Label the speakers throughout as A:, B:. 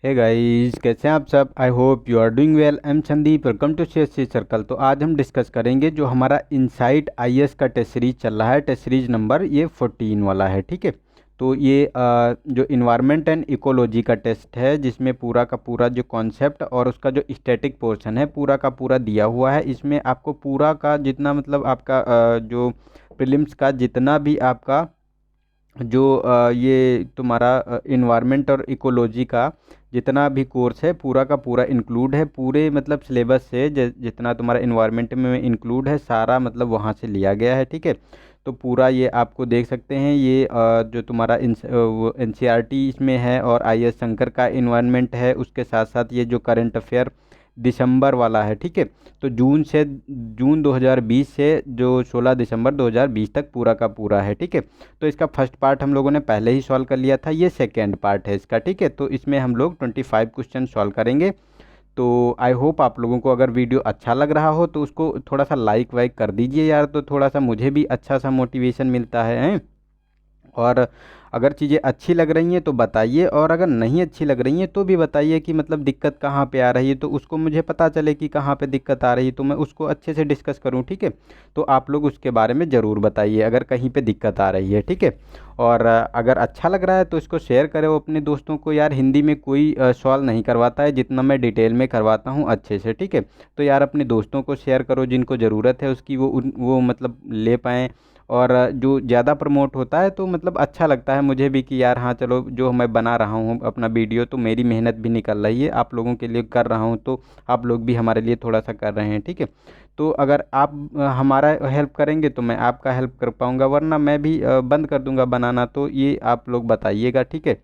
A: Hey guys, कैसे हैं आप सब। I hope you are doing well. I am Sandeep, welcome to CSC circle. तो आज हम डिस्कस करेंगे जो हमारा इनसाइट IAS का टेस्ट सीरीज चल रहा है। टेस्ट सीरीज नंबर ये 14 वाला है, ठीक है। तो ये जो इन्वायरमेंट एंड इकोलॉजी का टेस्ट है, जिसमें पूरा का पूरा जो कॉन्सेप्ट और उसका जो स्टैटिक पोर्शन है पूरा का पूरा दिया हुआ है। इसमें आपको पूरा का जितना मतलब आपका जो प्रीलिम्स का जितना भी आपका जो ये तुम्हारा इन्वायरमेंट और इकोलॉजी का जितना भी कोर्स है पूरा का पूरा इंक्लूड है। पूरे मतलब सिलेबस से जितना तुम्हारा इन्वायरमेंट में इंक्लूड है सारा मतलब वहाँ से लिया गया है, ठीक है। तो पूरा ये आपको देख सकते हैं। ये जो तुम्हारा NCERT इसमें है और IAS शंकर का इन्वायरमेंट है। उसके साथ साथ ये जो करंट अफेयर दिसंबर वाला है, ठीक है। तो जून 2020 से जो 16 दिसंबर 2020 तक पूरा का पूरा है, ठीक है। तो इसका फर्स्ट पार्ट हम लोगों ने पहले ही सॉल्व कर लिया था। ये सेकेंड पार्ट है इसका, ठीक है। तो इसमें हम लोग 25 क्वेश्चन सॉल्व करेंगे। तो आई होप आप लोगों को अगर वीडियो अच्छा लग रहा हो तो उसको थोड़ा सा लाइक वाइक कर दीजिए यार, तो थोड़ा सा मुझे भी अच्छा सा मोटिवेशन मिलता है, हैं? और अगर चीज़ें अच्छी लग रही हैं तो बताइए, और अगर नहीं अच्छी लग रही हैं तो भी बताइए कि मतलब दिक्कत कहाँ पे आ रही है, तो उसको मुझे पता चले कि कहाँ पे दिक्कत आ रही है, तो मैं उसको अच्छे से डिस्कस करूँ, ठीक है। तो आप लोग उसके बारे में ज़रूर बताइए अगर कहीं पे दिक्कत आ रही है, ठीक है। और अगर अच्छा लग रहा है तो इसको शेयर करें अपने दोस्तों को। यार हिंदी में कोई सवाल नहीं करवाता है जितना मैं डिटेल में करवाता हूँ अच्छे से, ठीक है। तो यार अपने दोस्तों को शेयर करो जिनको ज़रूरत है उसकी, वो मतलब ले पाएँ। और जो ज़्यादा प्रमोट होता है तो मतलब अच्छा लगता है मुझे भी कि यार हाँ चलो, जो मैं बना रहा हूँ अपना वीडियो तो मेरी मेहनत भी निकल रही है, आप लोगों के लिए कर रहा हूँ, तो आप लोग भी हमारे लिए थोड़ा सा कर रहे हैं, ठीक है। तो अगर आप हमारा हेल्प करेंगे तो मैं आपका हेल्प कर पाऊँगा, वरना मैं भी बंद कर दूँगा बनाना। तो ये आप लोग बताइएगा, ठीक है।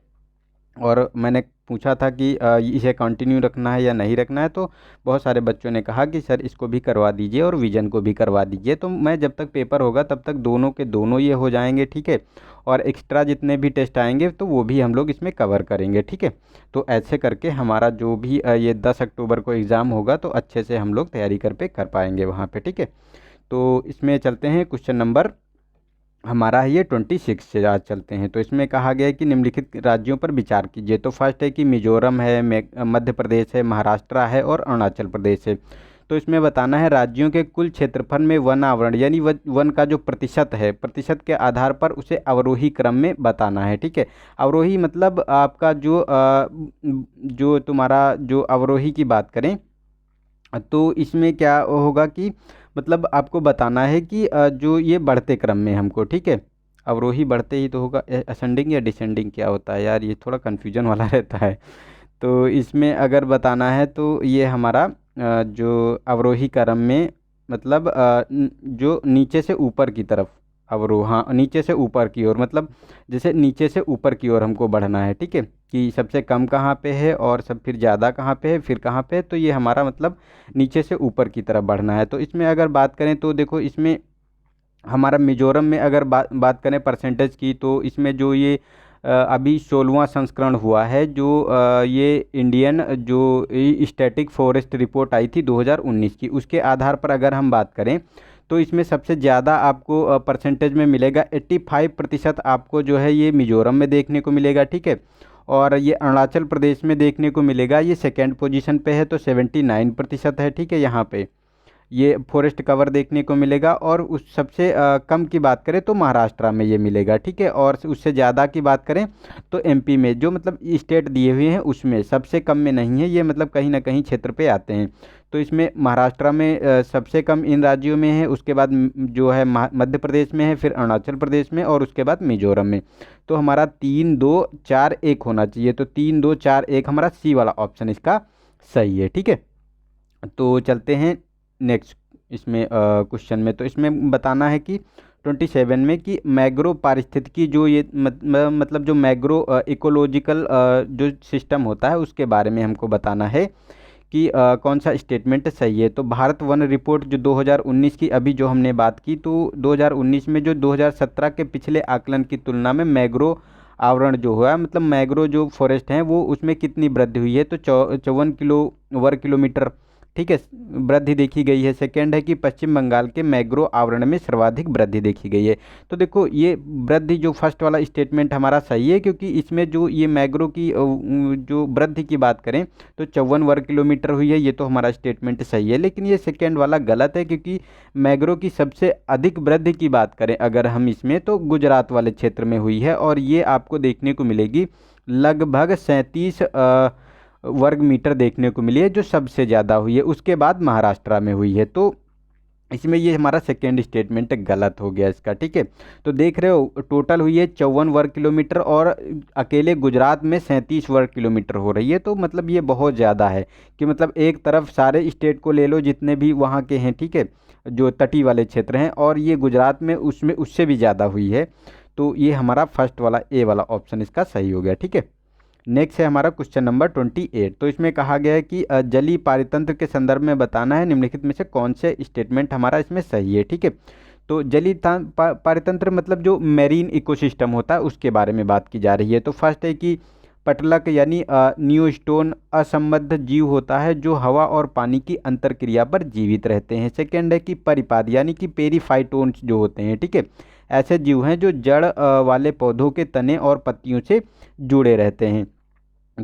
A: और मैंने पूछा था कि इसे कंटिन्यू रखना है या नहीं रखना है, तो बहुत सारे बच्चों ने कहा कि सर इसको भी करवा दीजिए और विजन को भी करवा दीजिए। तो मैं जब तक पेपर होगा तब तक दोनों के दोनों ये हो जाएंगे, ठीक है। और एक्स्ट्रा जितने भी टेस्ट आएंगे तो वो भी हम लोग इसमें कवर करेंगे, ठीक है। तो ऐसे करके हमारा जो भी ये 10 अक्टूबर को एग्ज़ाम होगा तो अच्छे से हम लोग तैयारी कर पाएंगे वहाँ पर, ठीक है। तो इसमें चलते हैं क्वेश्चन नंबर हमारा है ये 26 से आज चलते हैं। तो इसमें कहा गया है कि निम्नलिखित राज्यों पर विचार कीजिए। तो फर्स्ट है कि मिजोरम है, मध्य प्रदेश है, महाराष्ट्र है और अरुणाचल प्रदेश है। तो इसमें बताना है राज्यों के कुल क्षेत्रफल में वन आवरण यानी वन का जो प्रतिशत है, प्रतिशत के आधार पर उसे अवरोही क्रम में बताना है, ठीक है। अवरोही मतलब आपका जो तुम्हारा जो अवरोही की बात करें तो इसमें क्या होगा कि मतलब आपको बताना है कि जो ये बढ़ते क्रम में हमको, ठीक है। अवरोही बढ़ते ही तो होगा, असेंडिंग या डिसेंडिंग क्या होता है यार, ये थोड़ा कन्फ्यूजन वाला रहता है। तो इसमें अगर बताना है तो ये हमारा जो अवरोही क्रम में मतलब जो नीचे से ऊपर की तरफ अवरोहा, नीचे से ऊपर की ओर मतलब जैसे नीचे से ऊपर की ओर हमको बढ़ना है, ठीक है। कि सबसे कम कहाँ पे है और सब फिर ज़्यादा कहाँ पे है फिर कहाँ पे है, तो ये हमारा मतलब नीचे से ऊपर की तरफ बढ़ना है। तो इसमें अगर बात करें तो देखो, इसमें हमारा मिजोरम में अगर बात करें परसेंटेज की, तो इसमें जो ये अभी 16वां संस्करण हुआ है, जो ये इंडियन जो स्टैटिक फॉरेस्ट रिपोर्ट आई थी 2019 की, उसके आधार पर अगर हम बात करें तो इसमें सबसे ज़्यादा आपको परसेंटेज में मिलेगा 85% आपको जो है ये मिजोरम में देखने को मिलेगा, ठीक है। और ये अरुणाचल प्रदेश में देखने को मिलेगा, ये सेकेंड पोजीशन पे है तो 79% है, ठीक है। यहाँ पे ये फॉरेस्ट कवर देखने को मिलेगा। और उस सबसे कम की बात करें तो महाराष्ट्र में ये मिलेगा, ठीक है। और उससे ज़्यादा की बात करें तो MP में जो मतलब स्टेट दिए हुए हैं उसमें सबसे कम में नहीं है ये, मतलब कहीं ना कहीं क्षेत्र पे आते हैं। तो इसमें महाराष्ट्र में सबसे कम इन राज्यों में है, उसके बाद जो है मध्य प्रदेश में है, फिर अरुणाचल प्रदेश में और उसके बाद मिजोरम में। तो हमारा 3 2 4 1 होना चाहिए। तो 3 2 4 1 हमारा C वाला ऑप्शन इसका सही है, ठीक है। तो चलते हैं नेक्स्ट इसमें क्वेश्चन में। तो इसमें बताना है कि 27 में कि मैग्रो पारिस्थितिकी जो ये मतलब जो मैग्रो इकोलॉजिकल जो सिस्टम होता है उसके बारे में हमको बताना है कि कौन सा स्टेटमेंट सही है। तो भारत वन रिपोर्ट जो 2019 की अभी जो हमने बात की, तो 2019 में जो 2017 के पिछले आकलन की तुलना में मैग्रो आवरण जो हुआ मतलब मैग्रो जो फॉरेस्ट हैं वो उसमें कितनी वृद्धि हुई है, तो 54 किलो वर्ग किलोमीटर, ठीक है, वृद्धि देखी गई है। सेकेंड है कि पश्चिम बंगाल के मैंग्रोव आवरण में सर्वाधिक वृद्धि देखी गई है। तो देखो ये वृद्धि जो फर्स्ट वाला स्टेटमेंट हमारा सही है, क्योंकि इसमें जो ये मैंग्रोव की जो वृद्धि की बात करें तो 54 वर्ग किलोमीटर हुई है, ये तो हमारा स्टेटमेंट सही है। लेकिन ये सेकेंड वाला गलत है, क्योंकि मैंग्रोव की सबसे अधिक वृद्धि की बात करें अगर हम इसमें, तो गुजरात वाले क्षेत्र में हुई है, और ये आपको देखने को मिलेगी लगभग 37 वर्ग मीटर देखने को मिली है, जो सबसे ज़्यादा हुई है। उसके बाद महाराष्ट्र में हुई है। तो इसमें ये हमारा सेकेंड स्टेटमेंट गलत हो गया इसका, ठीक है। तो देख रहे हो टोटल हुई है 54 वर्ग किलोमीटर, और अकेले गुजरात में 37 वर्ग किलोमीटर हो रही है। तो मतलब ये बहुत ज़्यादा है, कि मतलब एक तरफ सारे स्टेट को ले लो जितने भी वहाँ के हैं, ठीक है, जो तटीय वाले क्षेत्र हैं, और ये गुजरात में उसमें उससे भी ज़्यादा हुई है। तो ये हमारा फर्स्ट वाला ए वाला ऑप्शन इसका सही हो गया, ठीक है। नेक्स्ट है हमारा क्वेश्चन नंबर 28। तो इसमें कहा गया है कि जलीय पारितंत्र के संदर्भ में बताना है निम्नलिखित में से कौन से स्टेटमेंट हमारा इसमें सही है, ठीक है। तो जलीय पारितंत्र मतलब जो मैरीन इकोसिस्टम होता है उसके बारे में बात की जा रही है। तो फर्स्ट है कि पटलक यानी न्यूस्टोन असंबद्ध जीव होता है जो हवा और पानी की अंतरक्रिया पर जीवित रहते हैं। सेकेंड है कि परिपाद यानी कि पेरीफाइटोन्स जो होते हैं, ठीक है, ऐसे जीव हैं जो जड़ वाले पौधों के तने और पत्तियों से जुड़े रहते हैं।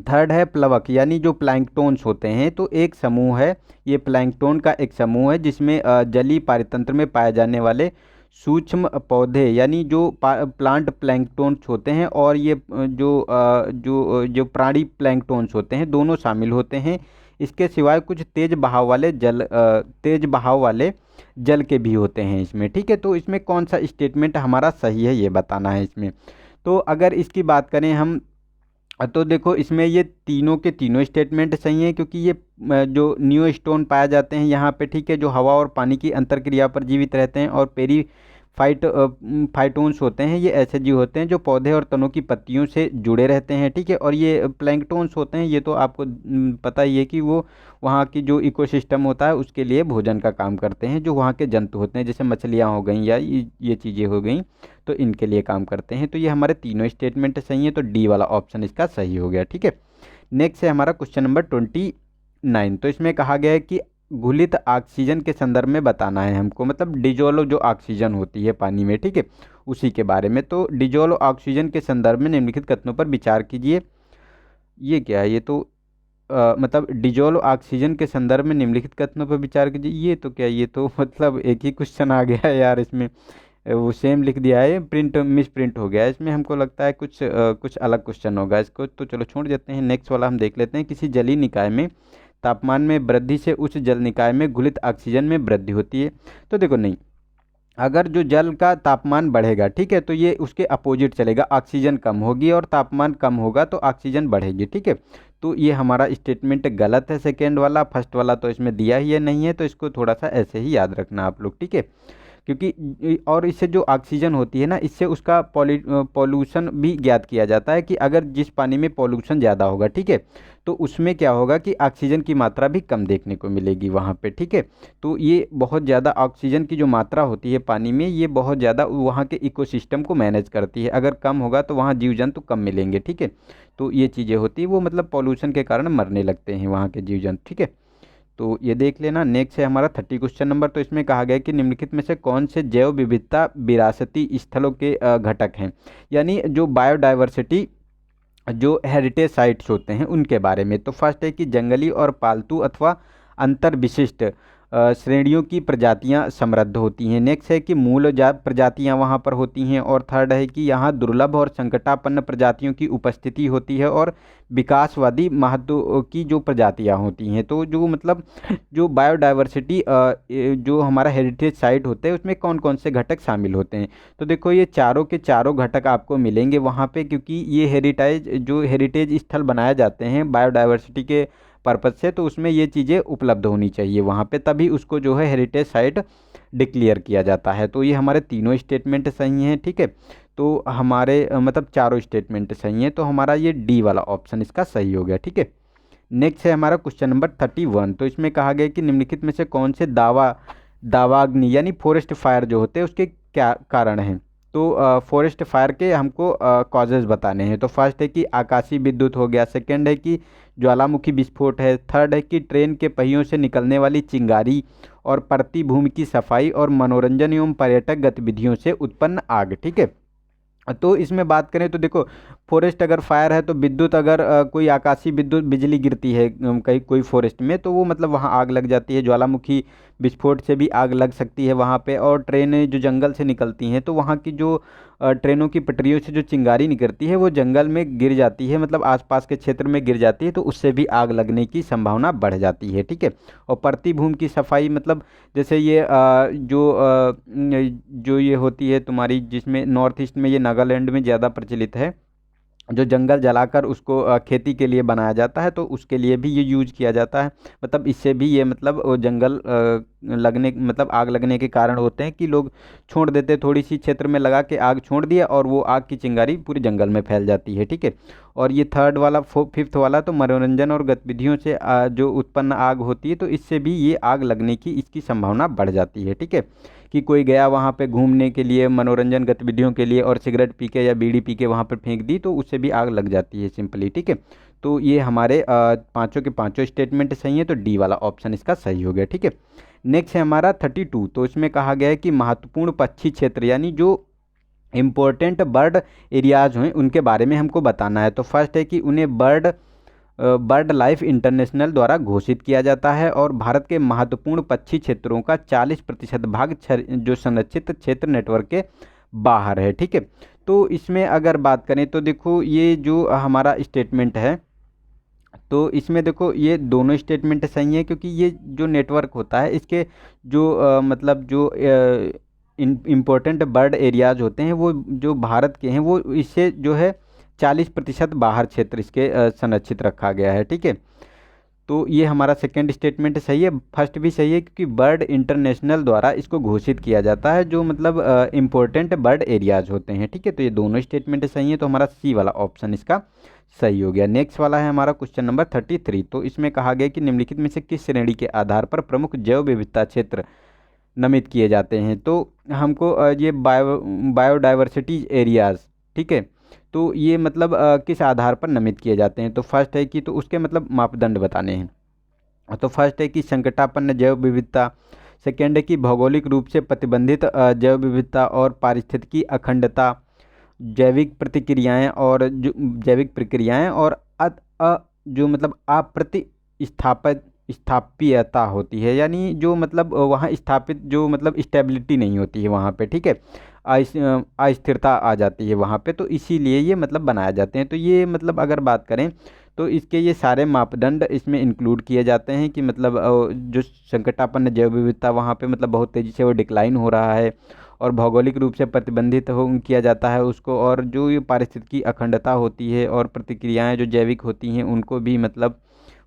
A: थर्ड है प्लवक यानी जो प्लैंकटोन्स होते हैं। तो एक समूह है, ये प्लैंकटोन का एक समूह है जिसमें जलीय पारितंत्र में पाए जाने वाले सूक्ष्म पौधे यानी जो प्लांट प्लैंकटोन्स होते हैं, और ये जो प्राणी प्लैंकटोन्स होते हैं, दोनों शामिल होते हैं। इसके सिवाय कुछ तेज बहाव वाले जल के भी होते हैं इसमें, ठीक है। तो इसमें कौन सा स्टेटमेंट हमारा सही है ये बताना है इसमें। तो अगर इसकी बात करें हम, तो देखो इसमें ये तीनों के तीनों स्टेटमेंट सही हैं, क्योंकि ये जो न्यू स्टोन पाए जाते हैं यहाँ पे, ठीक है, जो हवा और पानी की अंतरक्रिया पर जीवित रहते हैं, और फाइटोन्स होते हैं, ये ऐसे जीव होते हैं जो पौधे और तनों की पत्तियों से जुड़े रहते हैं, ठीक है। और ये प्लैंकटोन्स होते हैं, ये तो आपको पता ही है कि वो वहाँ की जो इकोसिस्टम होता है उसके लिए भोजन का काम करते हैं, जो वहाँ के जंतु होते हैं, जैसे मछलियाँ हो गई या ये चीज़ें हो गई, तो इनके लिए काम करते हैं। तो ये हमारे तीनों स्टेटमेंट सही है, तो डी वाला ऑप्शन इसका सही हो गया, ठीक है। नेक्स्ट है हमारा क्वेश्चन नंबर 29। तो इसमें कहा गया है कि घुलित ऑक्सीजन के संदर्भ में बताना है हमको, मतलब डिजोल्व जो ऑक्सीजन होती है पानी में, ठीक है, उसी के बारे में। तो डिजोल्व ऑक्सीजन के संदर्भ में निम्नलिखित कथनों पर विचार कीजिए। ये क्या है, ये तो मतलब डिजोल्व ऑक्सीजन के संदर्भ में निम्नलिखित कथनों पर विचार कीजिए, ये तो क्या, ये तो मतलब एक ही क्वेश्चन आ गया है यार इसमें, वो सेम लिख दिया है, प्रिंट मिस प्रिंट हो गया है इसमें। हमको लगता है कुछ अलग क्वेश्चन होगा इसको, तो चलो छोड़ देते हैं। नेक्स्ट वाला हम देख लेते हैं। किसी जलीय निकाय में तापमान में वृद्धि से उच्च जल निकाय में घुलित ऑक्सीजन में वृद्धि होती है। तो देखो नहीं, अगर जो जल का तापमान बढ़ेगा, ठीक है, तो ये उसके अपोजिट चलेगा, ऑक्सीजन कम होगी, और तापमान कम होगा तो ऑक्सीजन बढ़ेगी, ठीक है। तो ये हमारा स्टेटमेंट गलत है सेकेंड वाला। फर्स्ट वाला तो इसमें दिया ही है नहीं है, तो इसको थोड़ा सा ऐसे ही याद रखना आप लोग, ठीक है। क्योंकि और इससे जो ऑक्सीजन होती है ना, इससे उसका पॉल्यूशन भी ज्ञात किया जाता है, कि अगर जिस पानी में पॉल्यूशन ज़्यादा होगा, ठीक है, तो उसमें क्या होगा कि ऑक्सीजन की मात्रा भी कम देखने को मिलेगी वहाँ पे, ठीक है। तो ये बहुत ज़्यादा ऑक्सीजन की जो मात्रा होती है पानी में, ये बहुत ज़्यादा वहाँ के इकोसिस्टम को मैनेज करती है। अगर कम होगा तो वहाँ जीव जंतु कम मिलेंगे, ठीक है। तो ये चीज़ें होती है, वो मतलब पॉल्यूशन के कारण मरने लगते हैं वहाँ के जीव जंतु, ठीक है। तो ये देख लेना। नेक्स्ट है हमारा 30 क्वेश्चन नंबर। तो इसमें कहा गया है कि निम्नलिखित में से कौन से जैव विविधता विरासती स्थलों के घटक हैं, यानी जो बायोडाइवर्सिटी जो हेरिटेज साइट्स होते हैं उनके बारे में। तो फर्स्ट है कि जंगली और पालतू अथवा अंतर विशिष्ट श्रेणियों की प्रजातियां समृद्ध होती हैं। नेक्स्ट है कि मूल प्रजातियां वहां पर होती हैं। और थर्ड है कि यहाँ दुर्लभ और संकटापन्न प्रजातियों की उपस्थिति होती है, और विकासवादी महत्व की जो प्रजातियां होती हैं। तो जो मतलब जो बायोडाइवर्सिटी जो हमारा हेरिटेज साइट होते हैं उसमें कौन कौन से घटक शामिल होते हैं। तो देखो ये चारों के चारों घटक आपको मिलेंगे वहाँ पे, क्योंकि ये हेरिटेज स्थल बनाए जाते हैं बायोडाइवर्सिटी के पर्पज़ से, तो उसमें ये चीज़ें उपलब्ध होनी चाहिए वहाँ पे, तभी उसको जो है हेरिटेज साइट डिक्लेयर किया जाता है। तो ये हमारे तीनों स्टेटमेंट सही हैं, ठीक है। तो हमारे मतलब चारों स्टेटमेंट सही हैं, तो हमारा ये डी वाला ऑप्शन इसका सही हो गया, ठीक है। नेक्स्ट है हमारा क्वेश्चन नंबर 31। तो इसमें कहा गया कि निम्नलिखित में से कौन से दावाग्नि यानी फॉरेस्ट फायर जो होते हैं उसके क्या कारण हैं। तो फॉरेस्ट फायर के हमको कॉजेज़ बताने हैं। तो फर्स्ट है कि आकाशीय विद्युत हो गया, सेकंड है कि ज्वालामुखी विस्फोट है, थर्ड है कि ट्रेन के पहियों से निकलने वाली चिंगारी और पड़ती भूमि की सफाई और मनोरंजन एवं पर्यटक गतिविधियों से उत्पन्न आग। ठीक है, तो इसमें बात करें तो देखो, फॉरेस्ट अगर फायर है तो विद्युत अगर कोई आकाशीय विद्युत बिजली गिरती है कहीं कोई फॉरेस्ट में, तो वो मतलब वहाँ आग लग जाती है। ज्वालामुखी विस्फोट से भी आग लग सकती है वहाँ पे। और ट्रेनें जो जंगल से निकलती हैं तो वहाँ की जो ट्रेनों की पटरियों से जो चिंगारी निकलती है वो जंगल में गिर जाती है, मतलब आसपास के क्षेत्र में गिर जाती है, तो उससे भी आग लगने की संभावना बढ़ जाती है। ठीक है, और पड़ती भूमि की सफाई मतलब जैसे ये जो ये होती है तुम्हारी, जिसमें नॉर्थ ईस्ट में ये नागालैंड में ज़्यादा प्रचलित है, जो जंगल जलाकर उसको खेती के लिए बनाया जाता है, तो उसके लिए भी ये यूज किया जाता है। मतलब इससे भी ये मतलब वो जंगल लगने मतलब आग लगने के कारण होते हैं कि लोग छोड़ देते हैं, थोड़ी सी क्षेत्र में लगा के आग छोड़ दिया और वो आग की चिंगारी पूरे जंगल में फैल जाती है। ठीक है, और ये थर्ड वाला फिफ्थ वाला तो मनोरंजन और गतिविधियों से जो उत्पन्न आग होती है, तो इससे भी ये आग लगने की इसकी संभावना बढ़ जाती है। ठीक है, कि कोई गया वहाँ पे घूमने के लिए, मनोरंजन गतिविधियों के लिए, और सिगरेट पी के या बीड़ी पी के वहाँ पर फेंक दी, तो उससे भी आग लग जाती है सिंपली। ठीक है, तो ये हमारे पांचों के पांचों स्टेटमेंट सही है, तो डी वाला ऑप्शन इसका सही हो गया। ठीक है, नेक्स्ट है हमारा 32। तो इसमें कहा गया है कि महत्वपूर्ण पक्षी क्षेत्र यानी जो इम्पोर्टेंट बर्ड एरियाज हैं उनके बारे में हमको बताना है। तो फर्स्ट है कि उन्हें बर्ड लाइफ इंटरनेशनल द्वारा घोषित किया जाता है, और भारत के महत्वपूर्ण पक्षी क्षेत्रों का 40% भाग जो संरक्षित क्षेत्र नेटवर्क के बाहर है। ठीक है, तो इसमें अगर बात करें तो देखो ये जो हमारा स्टेटमेंट है, तो इसमें देखो ये दोनों स्टेटमेंट सही है, क्योंकि ये जो नेटवर्क होता है इसके जो मतलब जो इम्पोर्टेंट बर्ड एरियाज होते हैं वो जो भारत के हैं वो इससे जो है 40% बाहर क्षेत्र इसके संरक्षित रखा गया है। ठीक है, तो ये हमारा सेकंड स्टेटमेंट सही है। फर्स्ट भी सही है क्योंकि बर्ड इंटरनेशनल द्वारा इसको घोषित किया जाता है, जो मतलब इम्पोर्टेंट बर्ड एरियाज होते हैं। ठीक है, तो ये दोनों स्टेटमेंट सही है, तो हमारा सी वाला ऑप्शन इसका सही हो गया। नेक्स्ट वाला है हमारा क्वेश्चन नंबर 33। तो इसमें कहा गया कि निम्नलिखित में से किस श्रेणी के आधार पर प्रमुख जैव विविधता क्षेत्र नामित किए जाते हैं। तो हमको ये बायोडाइवर्सिटी एरियाज, ठीक है, तो ये मतलब किस आधार पर नामित किए जाते हैं। तो फर्स्ट है कि तो उसके मतलब मापदंड बताने हैं। तो फर्स्ट है कि संकटापन्न जैव विविधता, सेकेंड है कि भौगोलिक रूप से प्रतिबंधित जैव विविधता और पारिस्थितिकी अखंडता, जैविक प्रतिक्रियाएं और जो जैविक प्रक्रियाएं और जो मतलब अप्रतिस्थापित स्थापीयता होती है, यानी जो मतलब वहाँ स्थापित जो मतलब स्टेबिलिटी नहीं होती है वहाँ पे। ठीक है, अस्थिरता आ जाती है वहाँ पे, तो इसीलिए ये मतलब बनाए जाते हैं। तो ये मतलब अगर बात करें तो इसके ये सारे मापदंड इसमें इंक्लूड किए जाते हैं कि मतलब जो संकटापन्न जैव विविधता वहाँ पे मतलब बहुत तेज़ी से वो डिक्लाइन हो रहा है, और भौगोलिक रूप से प्रतिबंधित हो किया जाता है उसको, और जो ये पारिस्थितिकी अखंडता होती है और प्रतिक्रियाएं जो जैविक होती हैं उनको भी मतलब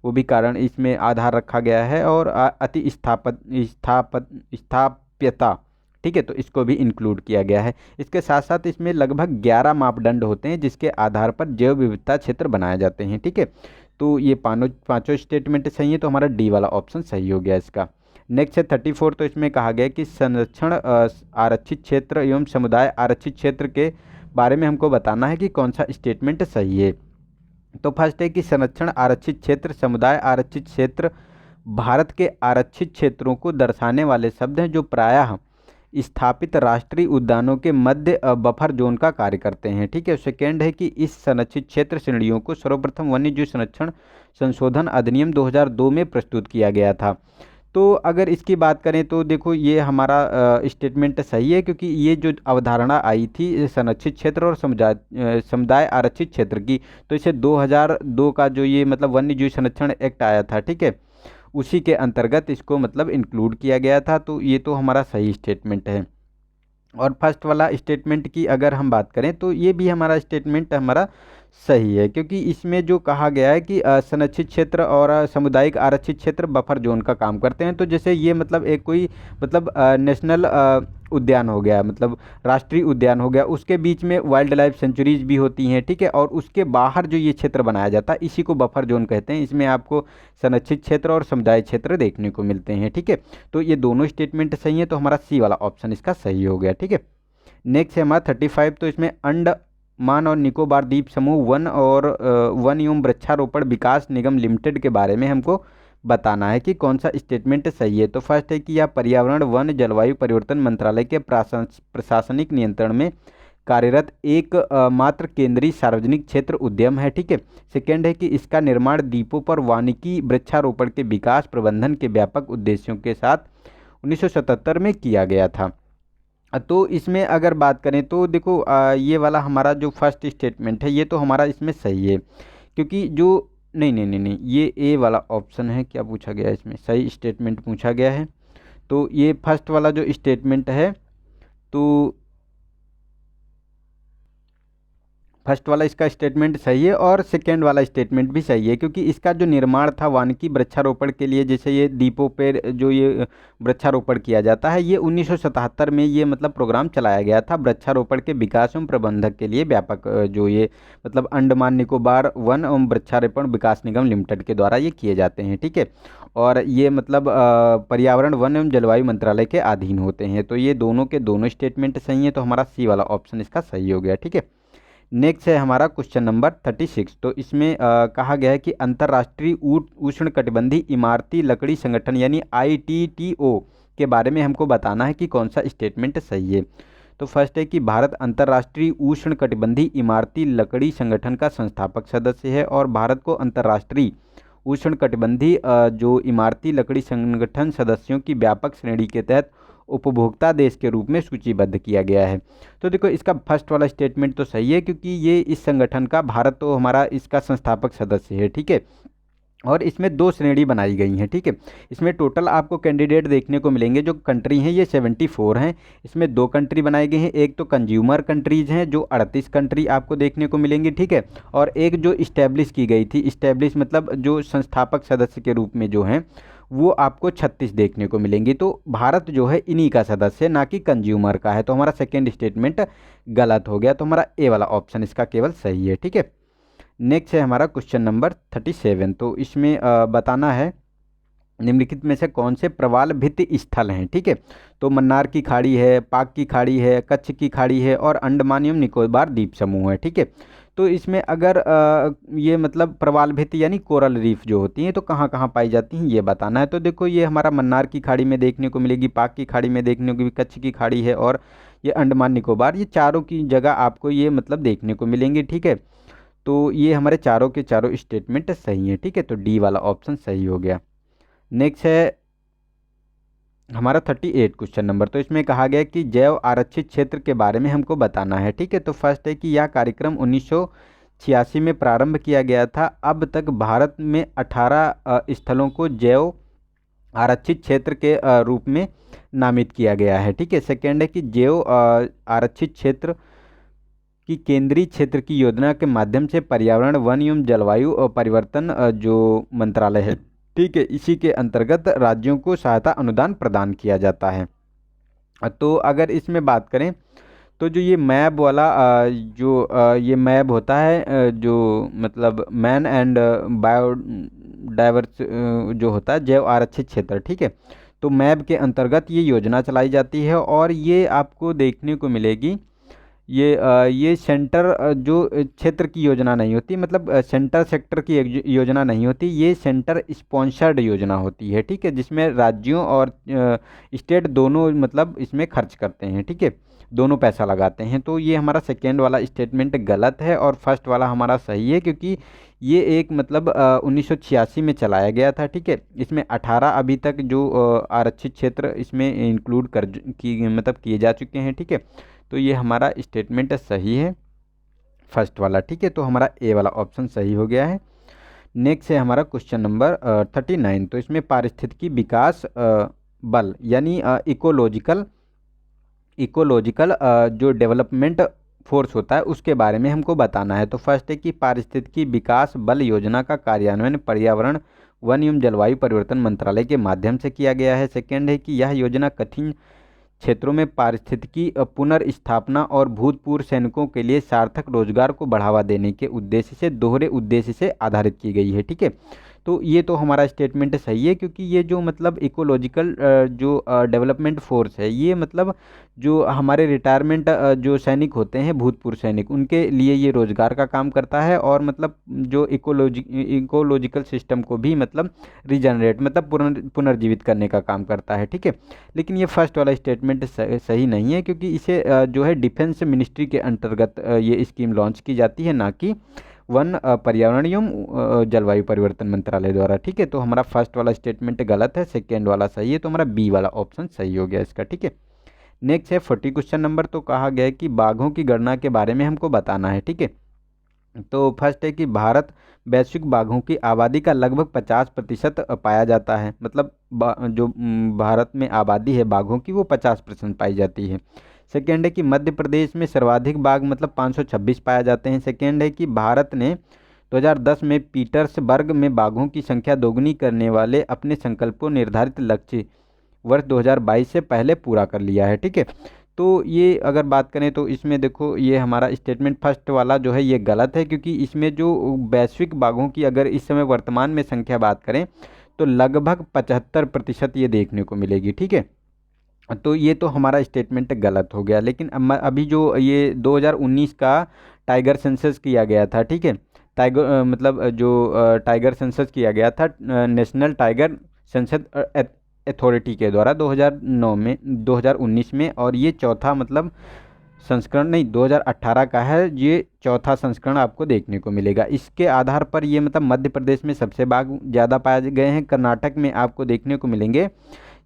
A: वो भी कारण इसमें आधार रखा गया है, और अति स्थाप्यता, ठीक है, तो इसको भी इंक्लूड किया गया है। इसके साथ साथ इसमें लगभग 11 मापदंड होते हैं जिसके आधार पर जैव विविधता क्षेत्र बनाए जाते हैं। ठीक है, तो ये पांचों स्टेटमेंट सही है, तो हमारा डी वाला ऑप्शन सही हो गया इसका। नेक्स्ट है 34। तो इसमें कहा गया कि संरक्षण आरक्षित क्षेत्र एवं समुदाय आरक्षित क्षेत्र के बारे में हमको बताना है कि कौन सा स्टेटमेंट सही है। तो फर्स्ट है कि संरक्षण आरक्षित क्षेत्र, समुदाय आरक्षित क्षेत्र भारत के आरक्षित क्षेत्रों को दर्शाने वाले शब्द हैं जो प्रायः स्थापित राष्ट्रीय उद्यानों के मध्य बफर जोन का कार्य करते हैं। ठीक है, सेकेंड है कि इस संरक्षित क्षेत्र श्रेणियों को सर्वप्रथम वन्यजीव संरक्षण संशोधन अधिनियम 2002 में प्रस्तुत किया गया था। तो अगर इसकी बात करें तो देखो ये हमारा स्टेटमेंट सही है, क्योंकि ये जो अवधारणा आई थी संरक्षित क्षेत्र और समुदाय आरक्षित क्षेत्र की, तो इसे 2002 का जो ये मतलब वन्यजीव संरक्षण एक्ट आया था, ठीक है, उसी के अंतर्गत इसको मतलब इंक्लूड किया गया था। तो ये तो हमारा सही स्टेटमेंट है। और फर्स्ट वाला स्टेटमेंट की अगर हम बात करें तो ये भी हमारा स्टेटमेंट हमारा सही है, क्योंकि इसमें जो कहा गया है कि संरक्षित क्षेत्र और सामुदायिक आरक्षित क्षेत्र बफर जोन का काम करते हैं। तो जैसे ये मतलब एक कोई मतलब नेशनल उद्यान हो गया, मतलब राष्ट्रीय उद्यान हो गया, उसके बीच में वाइल्ड लाइफ सेंचुरीज भी होती हैं। ठीक है, और उसके बाहर जो ये क्षेत्र बनाया जाता है इसी को बफर जोन कहते हैं। इसमें आपको संरक्षित क्षेत्र और समुदाय क्षेत्र देखने को मिलते हैं। ठीक है, तो ये दोनों स्टेटमेंट सही है, तो हमारा सी वाला ऑप्शन इसका सही हो गया। ठीक है, नेक्स्ट है हमारा 35, तो इसमें अंडमान और निकोबार द्वीप समूह वन और वन एवं वृक्षारोपण विकास निगम लिमिटेड के बारे में हमको बताना है कि कौन सा स्टेटमेंट सही है। तो फर्स्ट है कि यह पर्यावरण वन जलवायु परिवर्तन मंत्रालय के प्रशासनिक नियंत्रण में कार्यरत एक मात्र केंद्रीय सार्वजनिक क्षेत्र उद्यम है, ठीक है। सेकेंड है कि इसका निर्माण द्वीपों पर वानिकी वृक्षारोपण के विकास प्रबंधन के व्यापक उद्देश्यों के साथ 1977 में किया गया था। तो इसमें अगर बात करें तो देखो ये वाला हमारा जो फर्स्ट स्टेटमेंट है ये तो हमारा इसमें सही है, क्योंकि जो नहीं नहीं नहीं नहीं ये ए वाला ऑप्शन है। क्या पूछा गया है इसमें? सही स्टेटमेंट पूछा गया है। तो ये फर्स्ट वाला जो स्टेटमेंट है, तो फर्स्ट वाला इसका स्टेटमेंट सही है और सेकेंड वाला स्टेटमेंट भी सही है, क्योंकि इसका जो निर्माण था वानिकी वृक्षारोपण के लिए, जैसे ये द्वीपों पर जो ये वृक्षारोपण किया जाता है, ये 1977 में ये मतलब प्रोग्राम चलाया गया था वृक्षारोपण के विकास एवं प्रबंधक के लिए व्यापक जो ये मतलब अंडमान निकोबार वन एवं वृक्षारोपण विकास निगम लिमिटेड के द्वारा ये किए जाते हैं, ठीक है। और ये मतलब पर्यावरण वन एवं जलवायु मंत्रालय के अधीन होते हैं। तो ये दोनों के दोनों स्टेटमेंट सही हैं, तो हमारा सी वाला ऑप्शन इसका सही हो गया, ठीक है। नेक्स्ट है हमारा क्वेश्चन नंबर 36। तो इसमें कहा गया है कि अंतर्राष्ट्रीय उष्णकटिबंधीय इमारती लकड़ी संगठन यानी ITTO के बारे में हमको बताना है कि कौन सा स्टेटमेंट सही है। तो फर्स्ट है कि भारत अंतर्राष्ट्रीय उष्णकटिबंधीय इमारती लकड़ी संगठन का संस्थापक सदस्य है और भारत को अंतर्राष्ट्रीय उष्णकटिबंधीय जो इमारती लकड़ी संगठन सदस्यों की व्यापक श्रेणी के तहत उपभोक्ता देश के रूप में सूचीबद्ध किया गया है। तो देखो इसका फर्स्ट वाला स्टेटमेंट तो सही है, क्योंकि ये इस संगठन का भारत तो हमारा इसका संस्थापक सदस्य है, ठीक है। और इसमें दो श्रेणी बनाई गई हैं, ठीक है। इसमें टोटल आपको कैंडिडेट देखने को मिलेंगे, जो कंट्री हैं ये 74 हैं। इसमें दो कंट्री बनाई गई हैं, एक तो कंज्यूमर कंट्रीज़ हैं जो 38 कंट्री आपको देखने को मिलेंगी, ठीक है। और एक जो इस्टेब्लिश की गई थी, इस्टेब्लिश मतलब जो संस्थापक सदस्य के रूप में जो हैं वो आपको 36 देखने को मिलेंगी। तो भारत जो है इन्हीं का सदस्य, ना कि कंज्यूमर का है। तो हमारा सेकेंड स्टेटमेंट गलत हो गया, तो हमारा ए वाला ऑप्शन इसका केवल सही है, ठीक है। नेक्स्ट है हमारा क्वेश्चन नंबर 37। तो इसमें बताना है निम्नलिखित में से कौन से प्रवाल भित्ति स्थल हैं, ठीक है। तो मन्नार की खाड़ी है, पाक की खाड़ी है, कच्छ की खाड़ी है और अंडमान एवं निकोबार द्वीप समूह है, ठीक है। तो इसमें अगर ये मतलब प्रवाल भित्ति यानी कोरल रीफ जो होती हैं तो कहाँ कहाँ पाई जाती हैं ये बताना है। तो देखो ये हमारा मन्नार की खाड़ी में देखने को मिलेगी, पाक की खाड़ी में देखने को, कच्छ की खाड़ी है और ये अंडमान निकोबार, ये चारों की जगह आपको ये मतलब देखने को मिलेंगी, ठीक है। तो ये हमारे चारों के चारों स्टेटमेंट सही हैं, ठीक है। तो डी वाला ऑप्शन सही हो गया। नेक्स्ट है हमारा 38 क्वेश्चन नंबर। तो इसमें कहा गया कि जैव आरक्षित क्षेत्र के बारे में हमको बताना है, ठीक है। तो फर्स्ट है कि यह कार्यक्रम 1986 में प्रारंभ किया गया था। अब तक भारत में 18 स्थलों को जैव आरक्षित क्षेत्र के रूप में नामित किया गया है, ठीक है। सेकेंड है कि जैव आरक्षित क्षेत्र कि केंद्रीय क्षेत्र की योजना के माध्यम से पर्यावरण वन एवं जलवायु परिवर्तन जो मंत्रालय है, ठीक है, इसी के अंतर्गत राज्यों को सहायता अनुदान प्रदान किया जाता है। तो अगर इसमें बात करें तो जो ये मैब वाला जो ये मैब होता है जो मतलब मैन एंड बायोडाइवर्स जो होता है जैव आरक्षित क्षेत्र, ठीक है। तो मैब के अंतर्गत ये योजना चलाई जाती है और ये आपको देखने को मिलेगी ये सेंटर जो क्षेत्र की योजना नहीं होती, मतलब सेंटर सेक्टर की योजना नहीं होती, ये सेंटर स्पॉन्सर्ड योजना होती है, ठीक है, जिसमें राज्यों और स्टेट दोनों मतलब इसमें खर्च करते हैं, ठीक है, दोनों पैसा लगाते हैं। तो ये हमारा सेकेंड वाला स्टेटमेंट गलत है और फर्स्ट वाला हमारा सही है, क्योंकि ये एक मतलब 1986 में चलाया गया था, ठीक है। इसमें 18 अभी तक जो आरक्षित क्षेत्र इसमें इंक्लूड मतलब किए जा चुके हैं, ठीक है। तो ये हमारा स्टेटमेंट सही है फर्स्ट वाला, ठीक है। तो हमारा ए वाला ऑप्शन सही हो गया है। नेक्स्ट है हमारा क्वेश्चन नंबर 39। तो इसमें पारिस्थितिकी विकास बल यानी इकोलॉजिकल जो डेवलपमेंट फोर्स होता है उसके बारे में हमको बताना है। तो फर्स्ट है कि पारिस्थितिकी विकास बल योजना का कार्यान्वयन पर्यावरण वन एवं जलवायु परिवर्तन मंत्रालय के माध्यम से किया गया है। सेकेंड है कि यह योजना कठिन क्षेत्रों में पारिस्थितिकी पुनर्स्थापना और भूतपूर्व सैनिकों के लिए सार्थक रोजगार को बढ़ावा देने के उद्देश्य से दोहरे उद्देश्य से आधारित की गई है, ठीक है। तो ये तो हमारा स्टेटमेंट सही है, क्योंकि ये जो मतलब इकोलॉजिकल जो डेवलपमेंट फोर्स है, ये मतलब जो हमारे रिटायरमेंट जो सैनिक होते हैं, भूतपूर्व सैनिक, उनके लिए ये रोजगार का काम करता है, और मतलब जो इकोलॉजिकल सिस्टम को भी मतलब रिजनरेट मतलब पुनर्जीवित करने का काम करता है, ठीक है। लेकिन ये फर्स्ट वाला स्टेटमेंट सही नहीं है, क्योंकि इसे जो है डिफेंस मिनिस्ट्री के अंतर्गत ये स्कीम लॉन्च की जाती है, ना कि वन पर्यावरण एवं जलवायु परिवर्तन मंत्रालय द्वारा, ठीक है। तो हमारा फर्स्ट वाला स्टेटमेंट गलत है, सेकेंड वाला सही है, तो हमारा बी वाला ऑप्शन सही हो गया इसका, ठीक है। नेक्स्ट है 40 क्वेश्चन नंबर। तो कहा गया है कि बाघों की गणना के बारे में हमको बताना है, ठीक है। तो फर्स्ट है कि भारत वैश्विक बाघों की आबादी का लगभग 50% पाया जाता है, मतलब जो भारत में आबादी है बाघों की वो 50% पाई जाती है। सेकेंड है कि मध्य प्रदेश में सर्वाधिक बाघ मतलब 526 पाया जाते हैं। सेकेंड है कि भारत ने 2010 में पीटर्सबर्ग में बाघों की संख्या दोगुनी करने वाले अपने संकल्पों निर्धारित लक्ष्य वर्ष 2022 से पहले पूरा कर लिया है, ठीक है। तो ये अगर बात करें तो इसमें देखो ये हमारा स्टेटमेंट फर्स्ट वाला जो है ये गलत है, क्योंकि इसमें जो वैश्विक बाघों की अगर इस समय वर्तमान में संख्या बात करें तो लगभग 75% ये देखने को मिलेगी, ठीक है। तो ये तो हमारा स्टेटमेंट गलत हो गया। लेकिन अभी जो ये 2019 का टाइगर सेंसस किया गया था, ठीक है, टाइगर मतलब जो टाइगर सेंसस किया गया था नेशनल टाइगर सेंसस अथॉरिटी के द्वारा 2019 में, और ये चौथा मतलब संस्करण नहीं 2018 का है, ये चौथा संस्करण आपको देखने को मिलेगा। इसके आधार पर ये मतलब मध्य प्रदेश में सबसे बाघ ज़्यादा पाए गए हैं, कर्नाटक में आपको देखने को मिलेंगे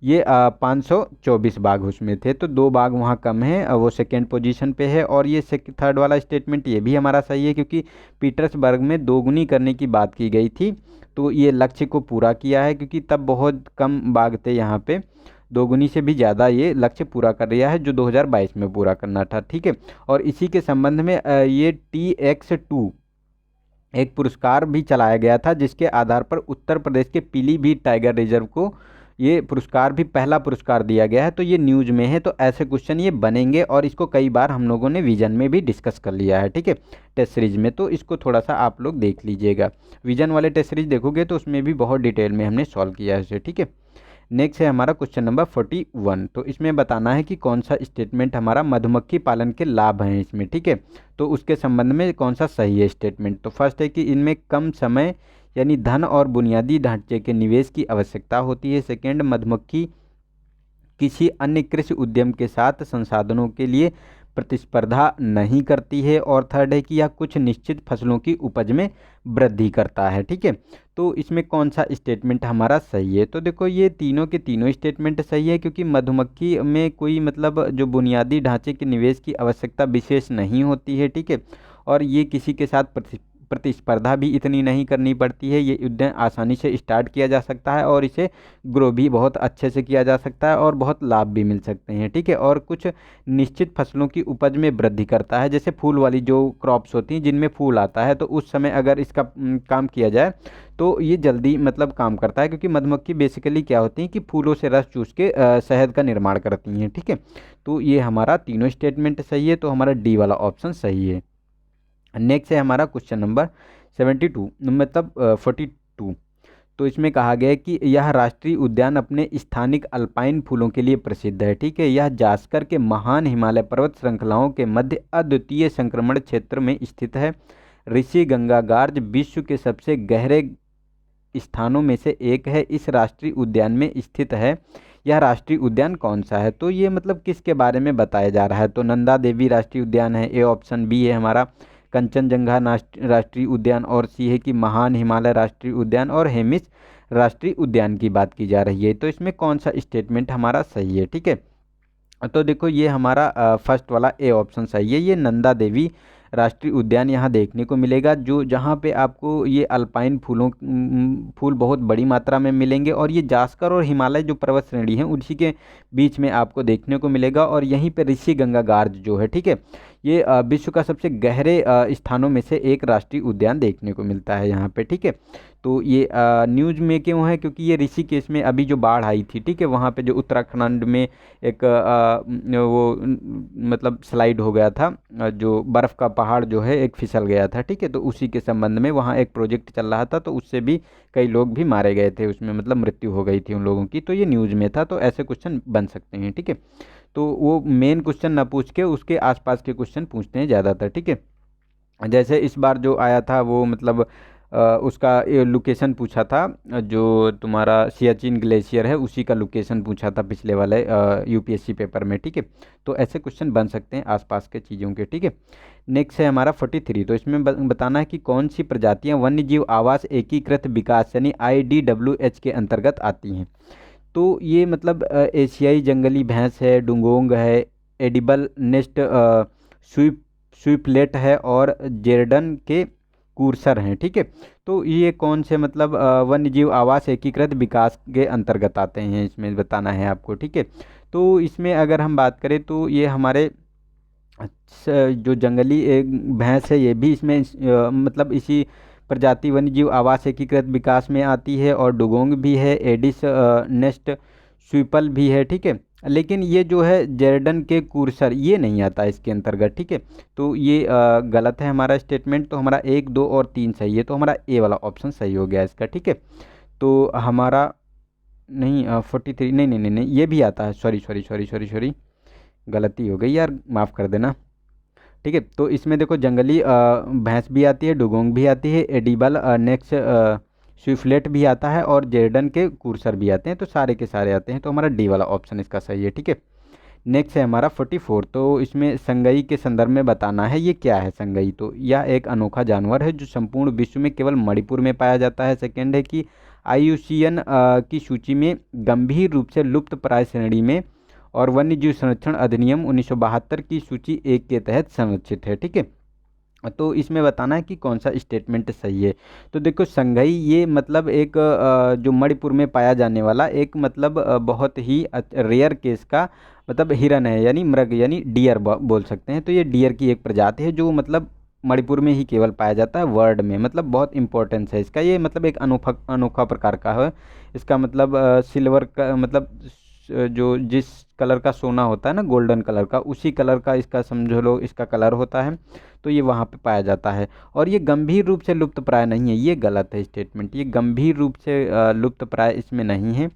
A: ये 524 बाघ उसमें थे, तो 2 बाघ वहाँ कम है, वो सेकेंड पोजीशन पे है। और ये थर्ड वाला स्टेटमेंट ये भी हमारा सही है, क्योंकि पीटर्सबर्ग में दोगुनी करने की बात की गई थी, तो ये लक्ष्य को पूरा किया है, क्योंकि तब बहुत कम बाघ थे यहाँ पे, दोगुनी से भी ज़्यादा ये लक्ष्य पूरा कर रहा है जो 2022 में पूरा करना था, ठीक है। और इसी के संबंध में ये TX2 एक पुरस्कार भी चलाया गया था, जिसके आधार पर उत्तर प्रदेश के पीलीभीत टाइगर रिजर्व को ये पुरस्कार भी पहला पुरस्कार दिया गया है। तो ये न्यूज़ में है, तो ऐसे क्वेश्चन ये बनेंगे, और इसको कई बार हम लोगों ने विजन में भी डिस्कस कर लिया है, ठीक है, टेस्ट सीरीज में। तो इसको थोड़ा सा आप लोग देख लीजिएगा, विजन वाले टेस्ट सीरीज देखोगे तो उसमें भी बहुत डिटेल में हमने सॉल्व किया है इसे, ठीक है। नेक्स्ट है हमारा क्वेश्चन नंबर 41। तो इसमें बताना है कि कौन सा स्टेटमेंट हमारा मधुमक्खी पालन के लाभ हैं इसमें, ठीक है। तो उसके संबंध में कौन सा सही है स्टेटमेंट। तो फर्स्ट है कि इनमें कम समय यानी धन और बुनियादी ढांचे के निवेश की आवश्यकता होती है। सेकेंड, मधुमक्खी किसी अन्य कृषि उद्यम के साथ संसाधनों के लिए प्रतिस्पर्धा नहीं करती है। और थर्ड है कि यह कुछ निश्चित फसलों की उपज में वृद्धि करता है, ठीक है। तो इसमें कौन सा स्टेटमेंट हमारा सही है। तो देखो ये तीनों के तीनों स्टेटमेंट सही है, क्योंकि मधुमक्खी में कोई मतलब जो बुनियादी ढांचे के निवेश की आवश्यकता विशेष नहीं होती है, ठीक है। और ये किसी के साथ प्रतिस्पर्धा भी इतनी नहीं करनी पड़ती है, ये उद्यम आसानी से स्टार्ट किया जा सकता है, और इसे ग्रो भी बहुत अच्छे से किया जा सकता है, और बहुत लाभ भी मिल सकते हैं, ठीक है। और कुछ निश्चित फसलों की उपज में वृद्धि करता है, जैसे फूल वाली जो क्रॉप्स होती हैं जिनमें फूल आता है, तो उस समय अगर इसका काम किया जाए तो ये जल्दी मतलब काम करता है, क्योंकि मधुमक्खी बेसिकली क्या होती है कि फूलों से रस चूस के शहद का निर्माण करती हैं, ठीक है। तो ये हमारा तीनों स्टेटमेंट सही है, तो हमारा डी वाला ऑप्शन सही है। नेक्स्ट है हमारा क्वेश्चन नंबर 72 मतलब 42। तो इसमें कहा गया है कि यह राष्ट्रीय उद्यान अपने स्थानिक अल्पाइन फूलों के लिए प्रसिद्ध है, ठीक है। यह जास्कर के महान हिमालय पर्वत श्रृंखलाओं के मध्य अद्वितीय संक्रमण क्षेत्र में स्थित है। ऋषि गंगागार्ज विश्व के सबसे गहरे स्थानों में से एक है, इस राष्ट्रीय उद्यान में स्थित है। यह राष्ट्रीय उद्यान कौन सा है। तो ये मतलब किसके बारे में बताया जा रहा है। तो नंदा देवी राष्ट्रीय उद्यान है, ए ऑप्शन। बी है हमारा कंचनजंगा राष्ट्रीय उद्यान, और सी है कि महान हिमालय राष्ट्रीय उद्यान, और हेमिस राष्ट्रीय उद्यान की बात की जा रही है। तो इसमें कौन सा स्टेटमेंट हमारा सही है, ठीक है। तो देखो ये हमारा फर्स्ट वाला ए ऑप्शन सही है, ये नंदा देवी राष्ट्रीय उद्यान यहाँ देखने को मिलेगा, जो जहाँ पे आपको ये अल्पाइन फूल बहुत बड़ी मात्रा में मिलेंगे, और ये जास्कर और हिमालय जो पर्वत श्रेणी है उसी के बीच में आपको देखने को मिलेगा। और यहीं पे ऋषि गंगागार्ज जो है, ठीक है, ये विश्व का सबसे गहरे स्थानों में से एक राष्ट्रीय उद्यान देखने को मिलता है यहाँ पे, ठीक है। तो ये न्यूज़ में क्यों है, क्योंकि ये ऋषिकेश में अभी जो बाढ़ आई थी, ठीक है, वहाँ पे जो उत्तराखंड में एक मतलब स्लाइड हो गया था, जो बर्फ़ का पहाड़ जो है एक फिसल गया था, ठीक है। तो उसी के संबंध में वहाँ एक प्रोजेक्ट चल रहा था, तो उससे भी कई लोग भी मारे गए थे उसमें, मतलब मृत्यु हो गई थी उन लोगों की। तो ये न्यूज़ में था, तो ऐसे क्वेश्चन बन सकते हैं, ठीक है। तो वो मेन क्वेश्चन ना पूछ के उसके आसपास के क्वेश्चन पूछते हैं ज़्यादातर, ठीक है। जैसे इस बार जो आया था वो मतलब उसका लोकेशन पूछा था, जो तुम्हारा सियाचिन ग्लेशियर है उसी का लोकेशन पूछा था पिछले वाले यूपीएससी पेपर में, ठीक है। तो ऐसे क्वेश्चन बन सकते हैं आसपास के चीज़ों के, ठीक है। नेक्स्ट है हमारा 43। तो इसमें बताना है कि कौन सी प्रजातियां वन्य जीव आवास एकीकृत विकास यानी IDWH के अंतर्गत आती हैं। तो ये मतलब एशियाई जंगली भैंस है, डुगोंग है, एडिबल नेस्ट स्वीप स्वीपलेट है और जेरडन के कूर्सर हैं, ठीक है। तो ये कौन से मतलब वन्य जीव आवास एकीकृत विकास के अंतर्गत आते हैं, इसमें बताना है आपको, ठीक है। तो इसमें अगर हम बात करें तो ये हमारे जो जंगली एक भैंस है ये भी इसमें मतलब इसी प्रजाति वन्यजीव आवास एकीकृत विकास में आती है, और डुगोंग भी है, एडिस नेस्ट स्वीपल भी है, ठीक है। लेकिन ये जो है जेरडन के कूर्सर ये नहीं आता इसके अंतर्गत, ठीक है। तो ये गलत है हमारा स्टेटमेंट। तो हमारा 1, 2 और 3 सही है, तो हमारा ए वाला ऑप्शन सही हो गया इसका, ठीक है। तो हमारा नहीं 43 नहीं नहीं नहीं नहीं ये भी आता है, sorry sorry sorry sorry sorry गलती हो गई यार, माफ़ कर देना, ठीक है। तो इसमें देखो जंगली भैंस भी आती है, डुगोंग भी आती है, एडिबल नेक्स्ट स्विफ्लेट भी आता है, और जेरडन के कूर्सर भी आते हैं। तो सारे के सारे आते हैं, तो हमारा डी वाला ऑप्शन इसका सही है, ठीक है। नेक्स्ट है हमारा 44। तो इसमें संगई के संदर्भ में बताना है ये क्या है संगई। तो यह एक अनोखा जानवर है जो संपूर्ण विश्व में केवल मणिपुर में पाया जाता है। सेकेंड है कि IUCN की सूची में गंभीर रूप से लुप्त प्राय श्रेणी में, और वन्य जीव संरक्षण अधिनियम 1972 की सूची 1 के तहत संरक्षित है, ठीक है। तो इसमें बताना है कि कौन सा स्टेटमेंट सही है। तो देखो संघई ये मतलब एक जो मणिपुर में पाया जाने वाला एक मतलब बहुत ही रेयर केस का मतलब हिरन है, यानी मृग यानी डियर बोल सकते हैं। तो ये डियर की एक प्रजाति है जो मतलब मणिपुर में ही केवल पाया जाता है वर्ल्ड में, मतलब बहुत इंपॉर्टेंस है इसका। ये मतलब एक अनोखा अनोखा प्रकार का है। इसका मतलब सिल्वर का मतलब जो जिस कलर का सोना होता है ना, गोल्डन कलर का, उसी कलर का इसका समझो लो इसका कलर होता है। तो ये वहाँ पे पाया जाता है, और ये गंभीर रूप से लुप्त प्राय नहीं है, ये गलत है स्टेटमेंट। ये गंभीर रूप से लुप्त प्राय इसमें नहीं है,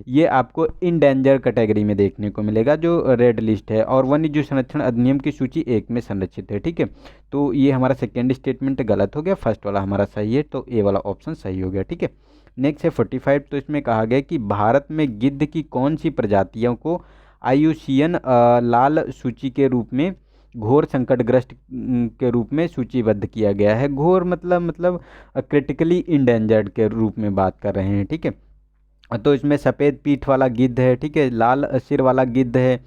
A: ये आपको इंडेंजर कैटेगरी में देखने को मिलेगा जो रेड लिस्ट है, और वन्य जीव संरक्षण अधिनियम की सूची 1 में संरक्षित है, ठीक है। तो ये हमारा सेकेंड स्टेटमेंट गलत हो गया, फर्स्ट वाला हमारा सही है, तो ए वाला ऑप्शन सही हो गया, ठीक है। नेक्स्ट है 45। तो इसमें कहा गया कि भारत में गिद्ध की कौन सी प्रजातियों को IUCN लाल सूची के रूप में घोर संकटग्रस्त के रूप में सूचीबद्ध किया गया है। घोर मतलब क्रिटिकली इंडेंजर्ड के रूप में बात कर रहे हैं, ठीक है। तो इसमें सफ़ेद पीठ वाला गिद्ध है, ठीक है, लाल सिर वाला गिद्ध है,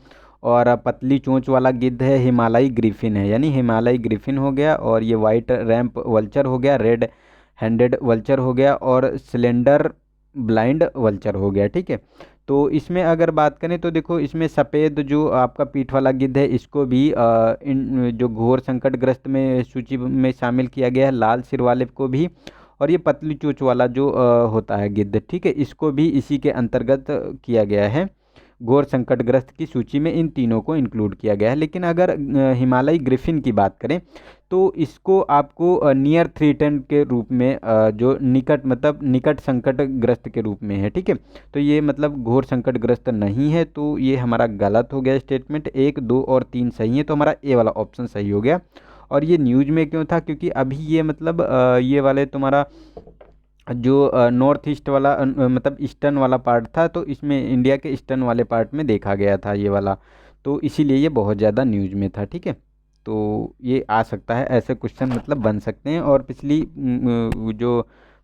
A: और पतली चोंच वाला गिद्ध है, हिमालयी ग्रिफिन है, यानी हिमालयी ग्रिफिन हो गया, और ये वाइट रैंप वल्चर हो गया, रेड हैंडेड वल्चर हो गया, और स्लेंडर ब्लाइंड वल्चर हो गया, ठीक है। तो इसमें अगर बात करें तो देखो इसमें सफ़ेद जो आपका पीठ वाला गिद्ध है इसको भी जो घोर संकटग्रस्त में सूची में शामिल किया गया है, लाल सिर वाले को भी, और ये पतली चोंच वाला जो होता है गिद्ध, ठीक है, इसको भी इसी के अंतर्गत किया गया है। घोर संकटग्रस्त की सूची में इन तीनों को इंक्लूड किया गया है। लेकिन अगर हिमालयी ग्रिफिन की बात करें तो इसको आपको नियर थ्रेटन के रूप में जो निकट मतलब निकट संकटग्रस्त के रूप में है, ठीक है। तो ये मतलब घोर संकटग्रस्त नहीं है, तो ये हमारा गलत हो गया स्टेटमेंट। 1, 2 और 3 सही है, तो हमारा ए वाला ऑप्शन सही हो गया। और ये न्यूज़ में क्यों था, क्योंकि अभी ये मतलब ये वाले तुम्हारा जो नॉर्थ ईस्ट वाला मतलब ईस्टर्न वाला पार्ट था, तो इसमें इंडिया के ईस्टर्न वाले पार्ट में देखा गया था ये वाला, तो इसीलिए ये बहुत ज़्यादा न्यूज़ में था, ठीक है। तो ये आ सकता है, ऐसे क्वेश्चन मतलब बन सकते हैं, और पिछली जो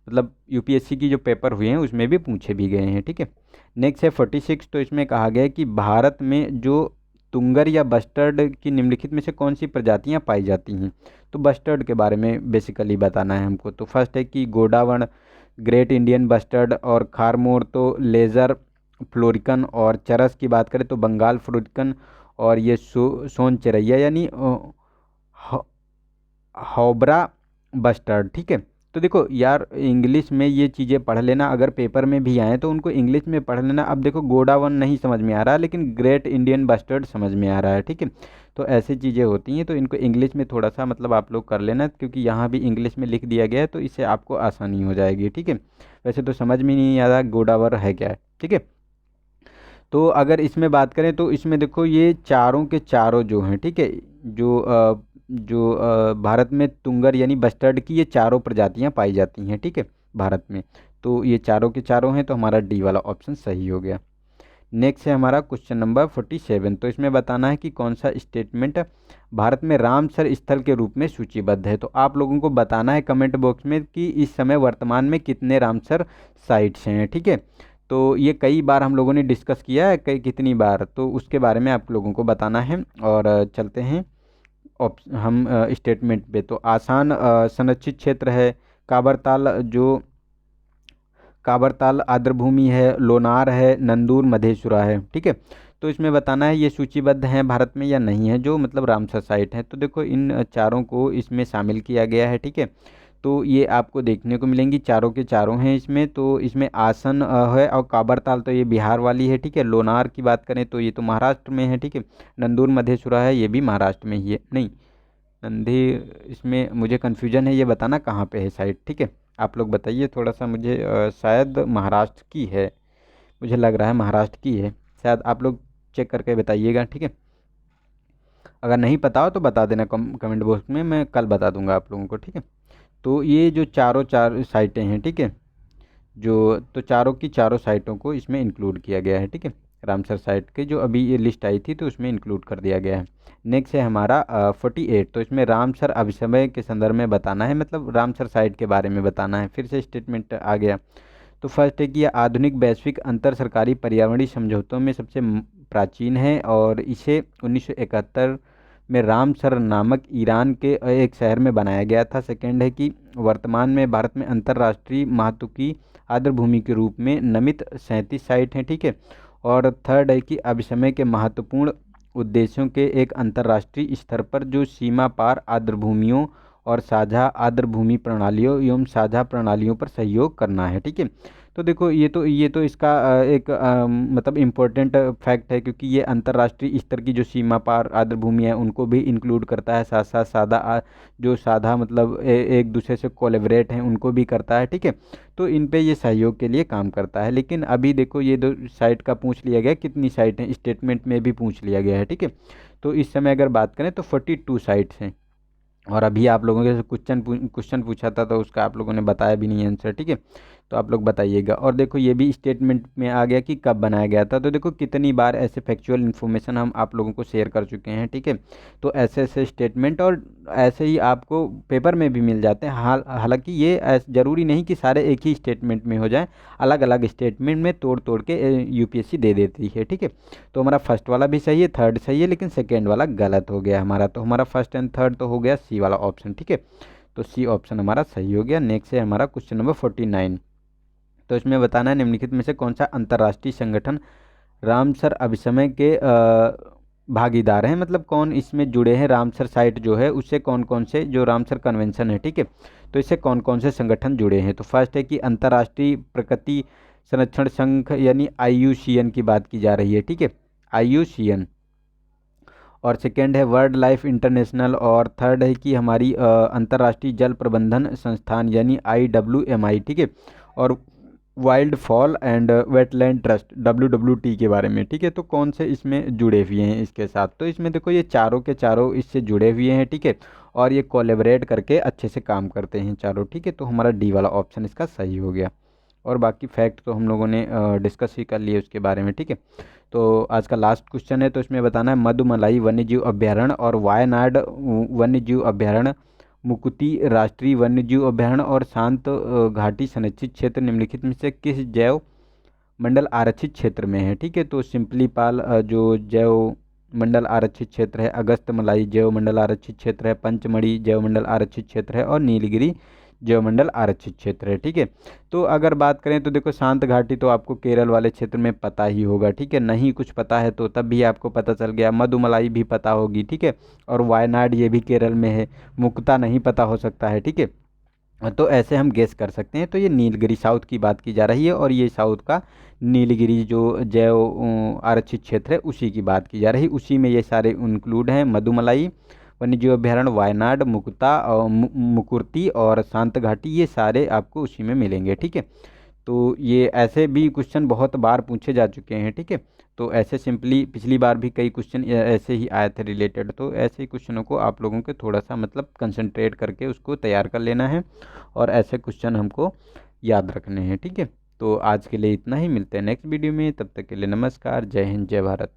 A: मतलब यूपीएससी की जो पेपर हुए हैं उसमें भी पूछे भी गए हैं, ठीक है। नेक्स्ट है 46। तो इसमें कहा गया है कि भारत में जो तुंगर या बस्टर्ड की निम्नलिखित में से कौन सी प्रजातियां पाई जाती हैं। तो बस्टर्ड के बारे में बेसिकली बताना है हमको। तो फर्स्ट है कि गोडावण, ग्रेट इंडियन बस्टर्ड, और खारमोर तो लेज़र फ्लोरिकन, और चरस की बात करें तो बंगाल फ्लोरिकन, और ये सोन चिरैया यानी हौबरा बस्टर्ड, ठीक है। तो देखो यार, इंग्लिश में ये चीज़ें पढ़ लेना, अगर पेपर में भी आए तो उनको इंग्लिश में पढ़ लेना। अब देखो गोडावन नहीं समझ में आ रहा लेकिन ग्रेट इंडियन बस्टर्ड समझ में आ रहा है, ठीक है। तो ऐसी चीज़ें होती हैं, तो इनको इंग्लिश में थोड़ा सा मतलब आप लोग कर लेना, क्योंकि यहाँ भी इंग्लिश में लिख दिया गया है तो इससे आपको आसानी हो जाएगी, ठीक है। वैसे तो समझ में नहीं आ रहा गोडावर है क्या है, ठीक है। तो अगर इसमें बात करें तो इसमें देखो ये चारों के चारों जो हैं, ठीक है, जो भारत में तुंगर यानी बस्टर्ड की ये चारों प्रजातियां पाई जाती हैं, ठीक है, भारत में। तो ये चारों के चारों हैं, तो हमारा डी वाला ऑप्शन सही हो गया। नेक्स्ट है हमारा क्वेश्चन नंबर 47। तो इसमें बताना है कि कौन सा स्टेटमेंट भारत में रामसर स्थल के रूप में सूचीबद्ध है। तो आप लोगों को बताना है कमेंट बॉक्स में कि इस समय वर्तमान में कितने रामसर साइट्स हैं, ठीक है। तो ये कई बार हम लोगों ने डिस्कस किया है, कई कितनी बार, तो उसके बारे में आप लोगों को बताना है। और चलते हैं हम स्टेटमेंट पे। तो आसान संरक्षित क्षेत्र है, काबरताल आर्द्रभूमि है, लोनार है, नंदूर मधेशुरा है, ठीक है। तो इसमें बताना है ये सूचीबद्ध हैं भारत में या नहीं है, जो मतलब रामसर साइट है। तो देखो इन चारों को इसमें शामिल किया गया है, ठीक है। तो ये आपको देखने को मिलेंगी, चारों के चारों हैं इसमें। तो इसमें आसन है, और काबरताल तो ये बिहार वाली है, ठीक है। लोनार की बात करें तो ये तो महाराष्ट्र में है, ठीक है। नंदूर मधेशुरा है, ये भी महाराष्ट्र में ही है, नहीं नंदी, इसमें मुझे कन्फ्यूजन है, ये बताना कहाँ पे है साइट, ठीक है। आप लोग बताइए थोड़ा सा मुझे, शायद महाराष्ट्र की है, मुझे लग रहा है महाराष्ट्र की है शायद। आप लोग चेक करके बताइएगा, ठीक है। अगर नहीं पता हो तो बता देना कमेंट बॉक्स में, मैं कल बता दूंगा आप लोगों को, ठीक है। तो ये जो चारों चार साइटें हैं, ठीक है, जो तो चारों की चारों साइटों को इसमें इंक्लूड किया गया है, ठीक है। रामसर साइट की जो अभी ये लिस्ट आई थी तो उसमें इंक्लूड कर दिया गया है। नेक्स्ट है हमारा 48। तो इसमें रामसर अभिसमय के संदर्भ में बताना है, मतलब रामसर साइट के बारे में बताना है। फिर से स्टेटमेंट आ गया। तो फर्स्ट है कि यह आधुनिक वैश्विक अंतर सरकारी पर्यावरणीय समझौतों में सबसे प्राचीन है, और इसे 1971 में रामसर नामक ईरान के एक शहर में बनाया गया था। सेकेंड है कि वर्तमान में भारत में अंतर्राष्ट्रीय महत्व की आर्द्रभूमि के रूप में नामित 37 साइट हैं, ठीक है। और थर्ड है कि अभिसमय के महत्वपूर्ण उद्देश्यों के एक अंतर्राष्ट्रीय स्तर पर जो सीमा पार आर्द्रभूमियों और साझा आर्द्रभूमि प्रणालियों एवं साझा प्रणालियों पर सहयोग करना है, ठीक है। तो देखो ये तो इसका एक मतलब इम्पोर्टेंट फैक्ट है, क्योंकि ये अंतर्राष्ट्रीय स्तर की जो सीमा पार आर्द्रभूमि है उनको भी इंक्लूड करता है, साथ साथ जो साधा मतलब एक दूसरे से कोलेबरेट हैं उनको भी करता है, ठीक है। तो इन पे ये सहयोग के लिए काम करता है। लेकिन अभी देखो ये दो साइट का पूछ लिया गया, कितनी साइट हैं, स्टेटमेंट में भी पूछ लिया गया है, ठीक है। तो इस समय अगर बात करें तो 42 साइट्स हैं। और अभी आप लोगों के क्वेश्चन पूछा था तो उसका आप लोगों ने बताया भी नहीं आंसर, ठीक है। तो आप लोग बताइएगा। और देखो ये भी स्टेटमेंट में आ गया कि कब बनाया गया था। तो देखो कितनी बार ऐसे फैक्चुअल इन्फॉर्मेशन हम आप लोगों को शेयर कर चुके हैं, ठीक है। तो ऐसे ऐसे स्टेटमेंट और ऐसे ही आपको पेपर में भी मिल जाते हैं। हालांकि ये ज़रूरी नहीं कि सारे एक ही स्टेटमेंट में हो जाए, अलग अलग स्टेटमेंट में तोड़ तोड़ के यूपीएससी दे देती है, ठीक है। तो हमारा फर्स्ट वाला भी सही है, थर्ड सही है, लेकिन सेकेंड वाला गलत हो गया हमारा। तो हमारा फर्स्ट एंड थर्ड तो हो गया सी वाला ऑप्शन, ठीक है। तो सी ऑप्शन हमारा सही हो गया। नेक्स्ट है हमारा क्वेश्चन नंबर 49। तो इसमें बताना है निम्नलिखित में से कौन सा अंतर्राष्ट्रीय संगठन रामसर अभिसमय के भागीदार हैं, मतलब कौन इसमें जुड़े हैं, रामसर साइट जो है उससे कौन कौन से, जो रामसर कन्वेंशन है, ठीक है, तो इससे कौन कौन से संगठन जुड़े हैं। तो फर्स्ट है कि अंतर्राष्ट्रीय प्रकृति संरक्षण संघ यानी IUCN की बात की जा रही है, ठीक है, IUCN। और सेकेंड है वर्ल्ड लाइफ इंटरनेशनल। और थर्ड है कि हमारी अंतर्राष्ट्रीय जल प्रबंधन संस्थान यानी IWMI, ठीक है। और wild fall and wetland trust WWT के बारे में, ठीक है। तो कौन से इसमें जुड़े हुए हैं इसके साथ। तो इसमें देखो ये चारों के चारों इससे जुड़े हुए हैं, ठीक है। और ये कोलेबरेट करके अच्छे से काम करते हैं चारों, ठीक है। तो हमारा डी वाला ऑप्शन इसका सही हो गया। और बाकी फैक्ट तो हम लोगों ने डिस्कस ही कर लिए उसके बारे में, ठीक है। तो आज का लास्ट क्वेश्चन है, तो इसमें बताना है मधुमलाई वन्यजीव अभ्यारण्य और वायनाड वन्यजीव अभ्यारण्य, मुकुति राष्ट्रीय वन्यजीव अभ्यारण्य और शांत घाटी संरक्षित क्षेत्र निम्नलिखित में से किस जैव मंडल आरक्षित क्षेत्र में है, ठीक है। तो सिंपलीपाल जो जैव मंडल आरक्षित क्षेत्र है, अगस्त मलाई जैव मंडल आरक्षित क्षेत्र है, पंचमढ़ी जैव मंडल आरक्षित क्षेत्र है, और नीलगिरी जैवमंडल आरक्षित क्षेत्र है, ठीक है। तो अगर बात करें तो देखो शांत घाटी तो आपको केरल वाले क्षेत्र में पता ही होगा, ठीक है। नहीं कुछ पता है तो तब भी आपको पता चल गया। मधुमलाई भी पता होगी, ठीक है। और वायनाड ये भी केरल में है। मुक्ता नहीं पता हो सकता है, ठीक है। तो ऐसे हम गेस कर सकते हैं। तो ये नीलगिरी साउथ की बात की जा रही है और ये साउथ का नीलगिरी जो जैव आरक्षित क्षेत्र है उसी की बात की जा रही है। उसी में ये सारे इंक्लूड हैं, मधुमलाई वन्यजीव अभ्यारण्य, वायनाड, मुक्ता और मुकुर्ती और शांत घाटी, ये सारे आपको उसी में मिलेंगे, ठीक है। तो ये ऐसे भी क्वेश्चन बहुत बार पूछे जा चुके हैं, ठीक है। तो ऐसे सिंपली पिछली बार भी कई क्वेश्चन ऐसे ही आए थे रिलेटेड। तो ऐसे क्वेश्चनों को आप लोगों के थोड़ा सा मतलब कंसंट्रेट करके उसको तैयार कर लेना है और ऐसे क्वेश्चन हमको याद रखने हैं, ठीक है। तो आज के लिए इतना ही, मिलते हैं नेक्स्ट वीडियो में। तब तक के लिए नमस्कार, जय हिंद, जय भारत।